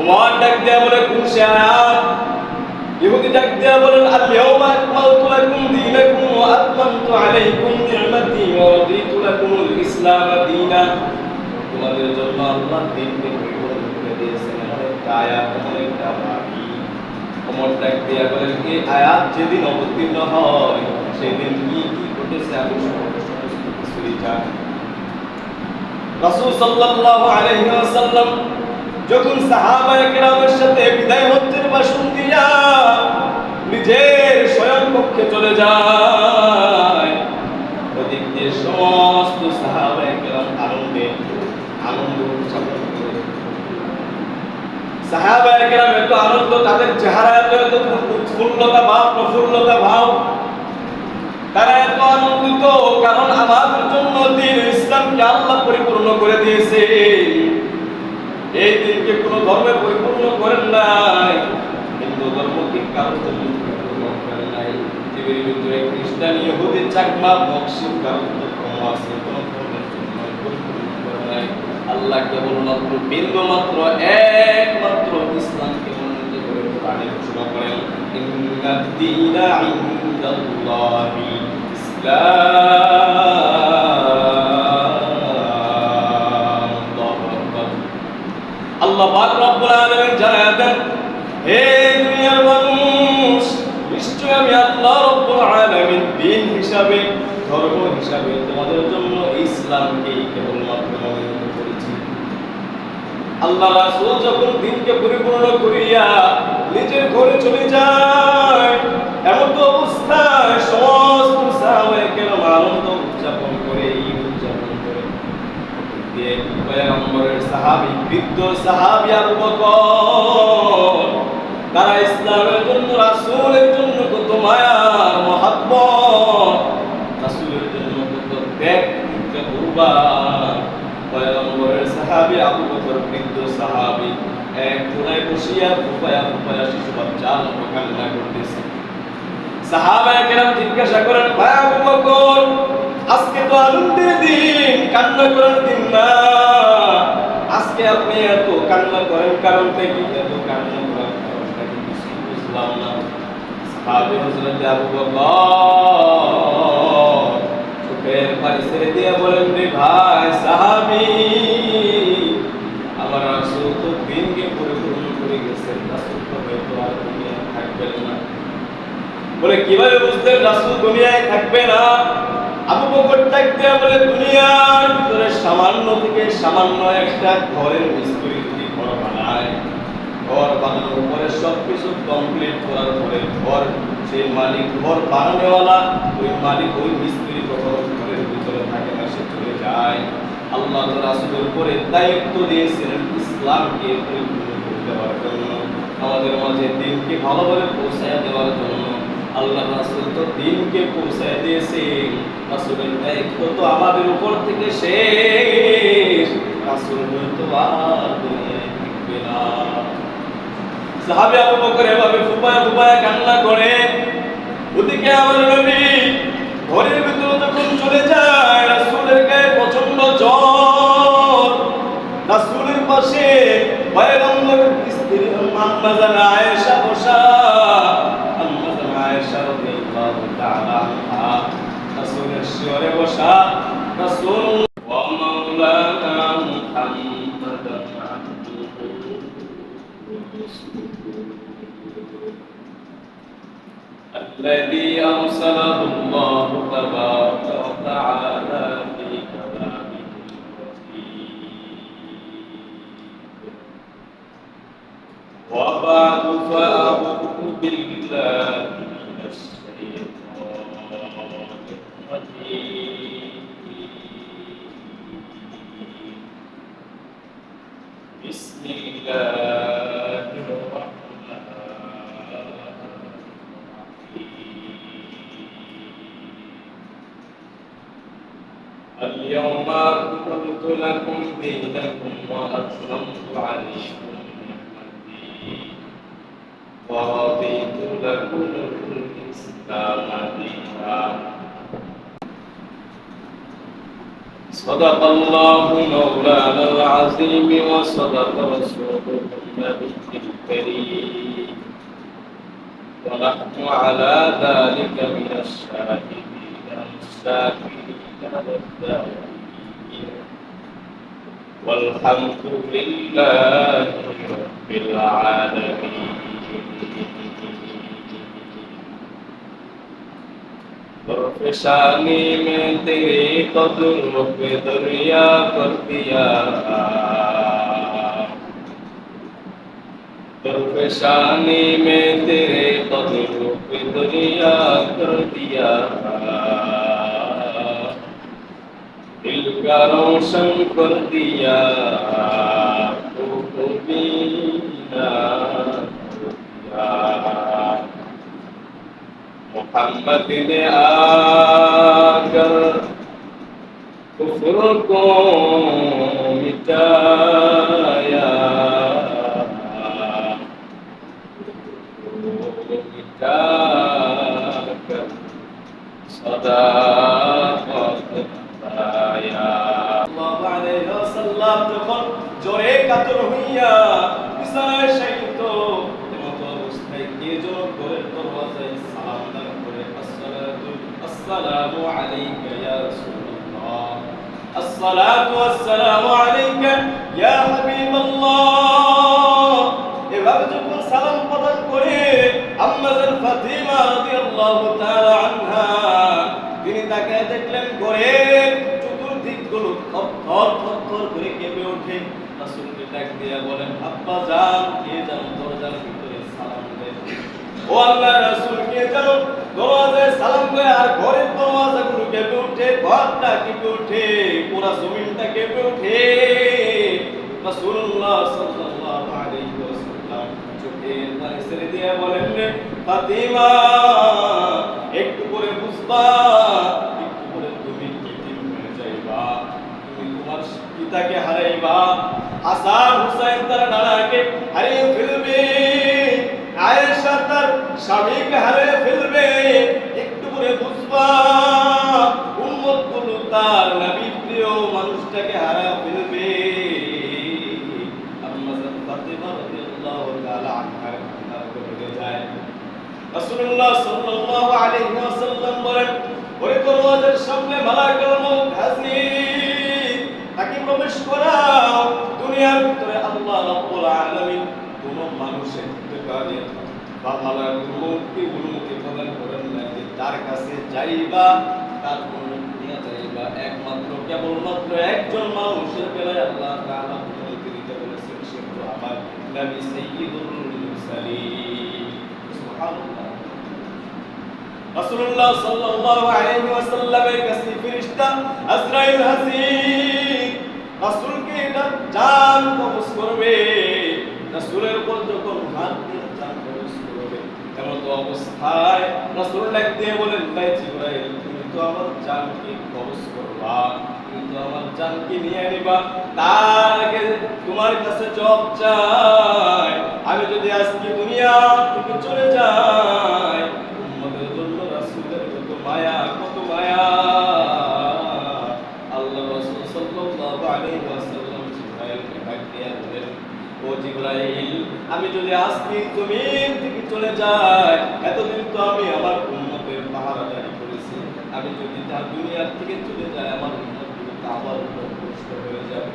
ওমর ডাক দিয়া বলে কোন সে আয়াত? ইহুদি ডাক দিয়া বলেন আল-ইয়াওমা আকমালতু লাকুম দীনাকুম ওয়া আতমামতু আলাইকুম নি'মাতি ওয়া রাদিতু লাকুমুল ইসলাম দীনান। তোমাদের জন্য আল্লাহ দ্বীনকে পরিপূর্ণ করে দিয়েছেন। একটা আয়াত একটা বাণী। ওমর ডাক দিয়া বলেন এই আয়াত যেদিন অবতীর্ণ হয় সেদিন কি কি ঘটেছে আমি সমস্ত কিছুই জানি। রাসূল সাল্লাল্লাহু আলাইহি ওয়াসাল্লাম যখন সাহাবায়ে কেরামের সাথে বিদায় হজ্জের ভাষণ দিয়া নিজের শয়ন কক্ষে চলে যায়, ওদিক দিয়ে সমস্ত সাহাবায়ে কেরাম আনন্দ উদযাপন করে। সাহাবায়ে কেরাম এত আনন্দ, তাদের চেহারায় এত উৎফুল্লতা ভাব, প্রফুল্লতা ভাব, তারা এত আনন্দিত কারণ আমাদের জন্য দ্বীন ইসলামকে আল্লাহ পরিপূর্ণ করে দিয়েছে। এই দিনকে কোন ধর্মে পরিপূর্ণ করেন নাই, হিন্দু ধর্মকে কারোর জন্য পরিপূর্ণ করেন নাই। পৃথিবীর ভিতরে খ্রিস্টান, ইহুদি, চাকমা, বক্সি কারোর ধর্ম আছে, কোন ধর্মের জন্য পরিপূর্ণ করেন নাই। আল্লাহ কেবলমাত্র বিন্দুমাত্র একমাত্র ইসলামকে মনোনীত করে কোরআনে ঘোষণা করেন ইন্নাদ দীনা ইনদাল্লাহি আল্লাহ পাক রব্বুল আলামিন জানায় দেন, হে দুনিয়ার মানুষ, নিশ্চয় আমি আল্লাহ রব্বুল আলামিন দ্বীন হিসাবে, ধর্ম হিসাবে তোমাদের জন্য ইসলামকেই কেবলমাত্র মনোনীত করেছি। আল্লাহ রাসূল যখন দ্বীনকে পরিপূর্ণ করিয়া নিজের ঘরে চলে যায়, এমন তো অবস্থায় সমস্ত সাহাবায়ে কেরাম আনন্দ উদযাপন করে, ঈদ উদযাপন করে। পয়গম্বরের সাহাবী, বৃদ্ধ সাহাবী আবু বকর, তারা ইসলামের জন্য, রাসূলের জন্য কত মায়া মহব্বত, রাসূলের জন্য কত ত্যাগ কুরবান। পয়গম্বরের সাহাবী আবু বকর, বৃদ্ধ সাহাবী, এক কোণায় বসিয়া ফুপায়া শিশু বাচ্চার মতো কান্না করতেছে। সাহাবায়ে কেরাম জিজ্ঞাসা করেন, ভাই আবু বকর, আজকে তো আনন্দের দিন, কান্না করার দিন না, আজকে আপনি এত কান্না করেন কারণটা কি? এত কান্না করার কারণটা কি কিছু বুঝলাম না। সাহাবী হযরত আবু বকর চোখের পানি ছেড়ে দিয়ে বলেন, রে ভাই সাহাবী, আমার রাসূল তো দ্বীনকে পরিপূর্ণ করে গেছেন, রাসূল তো হয়তো আর দুনিয়ায় থাকবেন না। বলে কিভাবে বুঝলেন রাসূল দুনিয়ায় থাকবে না? আবু বকর ডাক দিয়ে বলে, দুনিয়ার ভিতরে সামান্য থেকে সামান্য একটা ঘরের মিস্ত্রি যদি ঘর বানায়, ঘর বানানোর পরে সবকিছু কমপ্লিট করার পরে ঘর, সেই মালিক, ঘর বানানোওয়ালা, ওই মালিক, ওই মিস্ত্রি কখনো ঘরের ভিতরে থাকে না, সে চলে যায়। আল্লাহ রাসূলের উপরে দায়িত্ব দিয়েছিলেন ইসলামকে পরিপূর্ণ করে দেওয়ার জন্য, আমাদের মাঝে দ্বীনকে ভালোভাবে পৌঁছায় দেওয়ার জন্য। আল্লাহ রাসূল তো দ্বীনকে পৌঁছায় দিয়েছেন, রাসূলের দায়িত্ব তো আমাদের উপর থেকে শেষ, রাসূল হয়তো আর দুনিয়ায় থাকবে না। সাহাবী আবু বকর এভাবে ফুপায়া কান্না করে। ওদিকে আমার নবী ঘরের ভিতরে যখন চলে যায়, রাসূলের গায়ে প্রচন্ড জ্বর। রাসূলের পাশে পয়গম্বরের স্ত্রী আম্মা জান আয়েশা বসা, আম্মা জান আয়েশা রাদিয়াল্লাহু তাআলা আনহা রাসূলের শিয়রে বসা। রাসূল ওয়া মাওলানা মুহাম্মাদান আবদুহু الذي أرسله الله تبارك وتعالى في كلامه وبعد فأعوذ بالله من الشيطان الرجيم بسم الله الرحمن اليوم أكملت لكم دينكم وأتممت عليكم نعمتي ورضيت لكم الإسلام دينا صدق الله مولانا العظيم وصدق رسوله النبي الكريم ونحن على ذلك من الشاهدين الشاكرين الذاكرين والحمد لله رب العالمين परेशानी में तेरे कदम पे दरिया कर दिया परेशानी में तेरे कदम पे दरिया कर दिया दिल का रोशन कर दिया तो बीना कर दिया मोहम्मद ने आकर कुफ्र को मिटाया मिटाकर सदाकत बताया सल्लल्लाहु अलैहि वसल्लम যখন জোরে কাতর হইয়া বিছানায় শায়িত এমত অবস্থায় কে যেন ঘরের দরজায় السلام عليك يا رسول الله الصلاة والسلام عليك يا حبيب الله এভাবে যখন সালাম প্রদান করে আম্মা জান ফাতিমা রাদিয়াল্লাহু তাআলা আনহা তিনি তাকে দেখলেন ঘরের চতুর্দিক গুলো থরথর করে কেঁপে ওঠে রাসূলকে ডাক দিয়ে বলেন আব্বা জান কে যেন দরজার ভিতরে সালাম দেয় ও আল্লাহর রাসূল কে যেন দরজায় সালাম করে আর ঘরের দরজাগুলো কেঁপে ওঠে ঘরটা কেঁপে ওঠে পুরো জমিনটা কেঁপে ওঠে রাসূলুল্লাহ সাল্লাল্লাহু আলাইহি ওয়াসাল্লাম চোখের পানি ছেড়ে দিয়ে বলেন রে ফাতিমা একটু করে বুঝবা একটু করে তুমি ইতিম হয়ে যাইবা তুমি তোমার পিতাকে হারাইবা হাসান হুসাইন তার নানাকে হারিয়ে ফেলবে আয়েশা তার স্বামীকে হারিয়ে ফেলবে একটু করে বুঝবা উম্মতগুলো তার নবী প্রিয় মানুষটাকে হারিয়ে ফেলবে আম্মা জান ফাতিমা রাদিয়াল্লাহু তাআলা আনহার কথা বলে যায় রাসূলুল্লাহ সাল্লাল্লাহু আলাইহি ওয়াসাল্লাম বলেন ওই দরওয়াজার সামনে মালাকুল মউত হাজির তাকে প্রবেশ করাও দুনিয়ার ভিতরে আল্লাহ রাব্বুল আলামিন কোন মানুষের ইন্তকালে বা মালাকুল মউতকে অনুমতি প্রদান করেন না যে তার কাছে যাইবা তার অনুমতি নিয়ে যাইবা একমাত্র কেবলমাত্র একজন মানুষের বেলায় আল্লাহ তাআলা অনুমতি দিতে বলেছেন সে হলো আমার নবী সাইয়্যিদুল মুরসালিন সুবহানাল্লাহ রাসূলুল্লাহ সাল্লাল্লাহু আলাইহি ওয়াসাল্লামের কাছে ফেরেশতা আজরাইল হাজির রাসূলকে জান কবজ করবে রাসূলের উপর যখন হাত দিয়ে জান কবজ করবে এমন তো অবস্থায় রাসূল ডাক দিয়ে বলেন ভাই জিবরাইল তুমি তো আমার জানকে কবজ করবা তুমি তো আমার জানকে নিয়ে নিবা তার আগে তোমার কাছে জবাব চাই আমি যদি আজকে দুনিয়া থেকে চলে যাই উম্মতের জন্য রাসূলের কত মায়া আল্লাহ রাসূল সাল্লাল্লাহু আলাইহি ওয়াসাল্লাম জিবরাইলকে ডাক দিয়ে বলেন ও জিবরাইল আমি যদি আজকে জমিন থেকে চলে যাই এতদিন তো আমি আমার উম্মতের পাহারাদারি করেছি আমি যদি তার দুনিয়া থেকে চলে যাই আমার উম্মতগুলো তো আবার কষ্ট হয়ে যাবে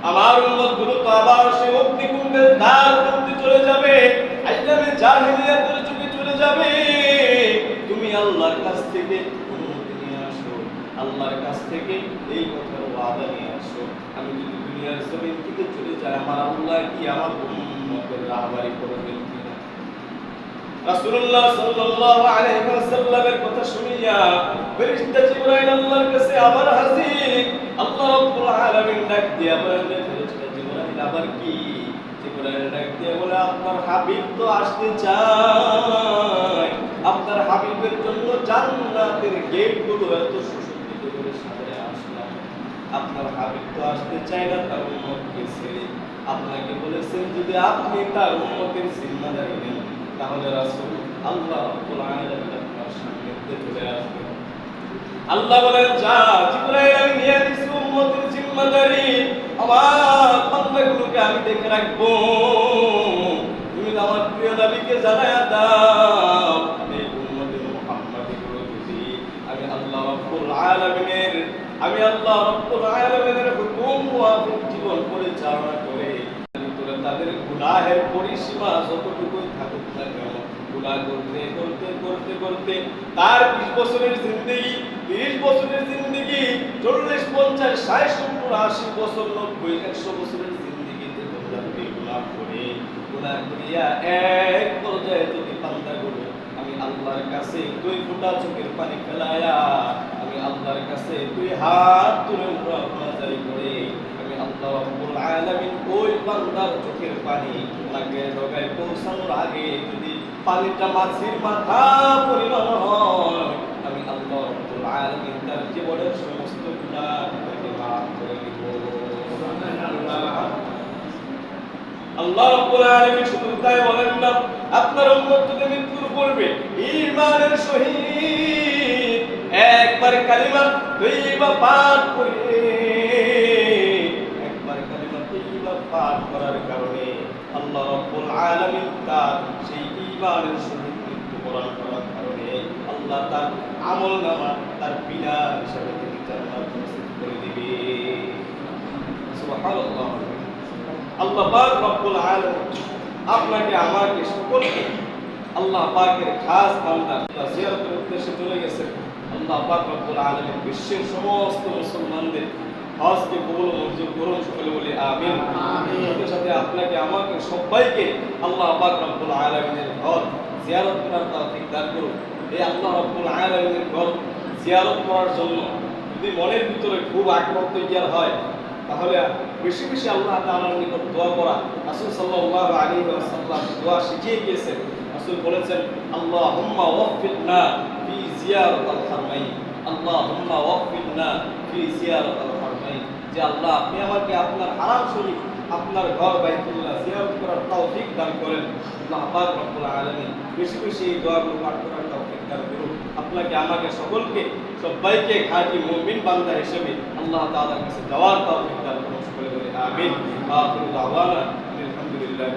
আমার উম্মতগুলো তো আবার সেই অগ্নিকুণ্ডের দ্বার করতে চলে যাবে আইয়ামে জাহিলিয়াতের যুগে চলে যাবে তুমি আল্লাহর কাছ থেকে অনুমতি নিয়ে আসো আল্লাহর কাছ থেকে এই কথার ওয়াদা নিয়ে আসো আমি যদি দুনিয়ার জমিন থেকে চলে যাই আমার আল্লাহ কি আমার উম্মতের রাহবারি করবেন কিনা রাসূলুল্লাহ সাল্লাল্লাহু আলাইহি ওয়াসাল্লামের কথা শুনিয়া ফেরেশতা জিবরাইল আল্লাহর কাছে আবার হাজির আল্লাহ রাব্বুল আলামিন ডাক দিয়া বলেন ফেরেশতা জিবরাইল আবার কি জিবরাইল ডাক দিয়া বলে আপনার হাবিব তো আসতে চায় আপনার হাবিবের জন্য জান্নাতের গেটগুলো এত সুসজ্জিত করে সাজায় আসলাম আপনার হাবিব তো আসতে চায় না তার উম্মতকে ছেড়ে আপনাকে বলেছেন যদি আপনি তার উম্মতের জিম্মাদারি নেন তাহলে রাসূল আল্লাহ রাব্বুল আলামিন আপনার সামনে চলে আসবেন আল্লাহ বলেন যা জিবরাইল আমি নিয়ে দিছি উম্মতের জিম্মাদারি, আমার বান্দাগুলোকে আমি দেখে রাখবো। তুমি আমার প্রিয় নবীকে জানায়া দাও, এই উম্মতে মুহাম্মাদীগুলো যদি আমি আল্লাহ রাব্বুল আলামিনের হুকুম মুআফিক জীবন পরিচালনা করে ভিতরে তাদের গুনাহের পরিসীমা যতটুকুই থাকুক না কেন, গুনাহ করতে করতে করতে করতে তার 20 বছরের জিন্দেগি, 30 বছরের জিন্দেগি, 40, 50, 60, 70, 80 বছর, 90, 100 বছরের জিন্দেগিতে তোমরা যদি গুনাহ করিয়া এক পর্যায়ে যদি বান্দাগুলো আমি আল্লাহর কাছে 2 ফোঁটা চোখের পানি ফেলায়া, আমি আল্লাহর কাছে 2 হাত তুলে জারি করে, আমি আল্লাহ রাব্বুল আলামিন ওই বান্দার চোখের পানি নাকের ডগায় পৌঁছানোর আগে যদি পানিটা মাছির মাথা পরিমাণ হয়, আমি আল্লাহ রাব্বুল আলামিন তার জীবনের সমস্ত গুনাহকে মাফ করে দিব। আল্লাহ রাব্বুল আলামিন শুধু তাই বলেন না, আপনার উম্মত যদি মৃত্যুর পূর্বে ঈমানের সহিত একবার কালিমা তাইয়্যিবা পাঠ করে, একবার কালিমা তাইয়্যিবা পাঠ করার কারণে আল্লাহ রাব্বুল আলামিন তার সেই ঈমানের সহিত মৃত্যুবরণ করার কারণে আল্লাহ তার আমলনামা তার বিনা হিসাবে তিনি জান্নাত নসিব করে দিবে। সুবহানাল্লাহ। আল্লাহ পাক রব্বুল আলামিন আপনাকে আমাকে সকলকে আল্লাহ পাকের খাস বান্দা জিয়ারতের উদ্দেশ্যে চলে গেছে। আল্লাহ পাক রব্বুল আলামিন বিশ্বের সমস্ত মুসলমানদের হজকে কবুল ও মঞ্জুর করুন, সকলে বলি আমিন। সাথে সাথে আপনাকে আমাকে সবাইকে আল্লাহ পাক রব্বুল আলামিনের ঘর জিয়ারত করার তৌফিক দান করুন। এই আল্লাহ রব্বুল আলামিনের ঘর জিয়ারত করার জন্য যদি মনের ভিতরে খুব আগ্রহ তৈরি হয়, তাহলে বেশি বেশি আল্লাহ তাআলার নিকট দোয়া করা। রাসূল সাল্লাল্লাহু আলাইহি ওয়াসাল্লাম দোয়া শিখিয়ে গিয়েছেন। রাসূল বলেছেন, আল্লাহুম্মা ওয়াফিকনা ফি জিয়ারাতিল হারমাইন, আল্লাহুম্মা ওয়াফিকনা ফি জিয়ারাতিল হারমাইন, যে আল্লাহ আপনি আমাকে আপনার হারাম শরীফ, আপনার ঘর বাইতুল্লাহ জিয়ারত করার তৌফিক দান করেন। আল্লাহ পাক রব্বুল আলামিন বেশি বেশি এই দোয়াগুলো পাঠ করার তৌফিক দান করুন। আপনাকে আমাকে সকলকে সবাইকে খাঁটি মুমিন বান্দা হিসেবে আল্লাহ তাআলার কাছে যাওয়ার তৌফিক দান করুন, সকলে বলি আমিন। আখিরু দাওয়ানা আলহামদুলিল্লাহ।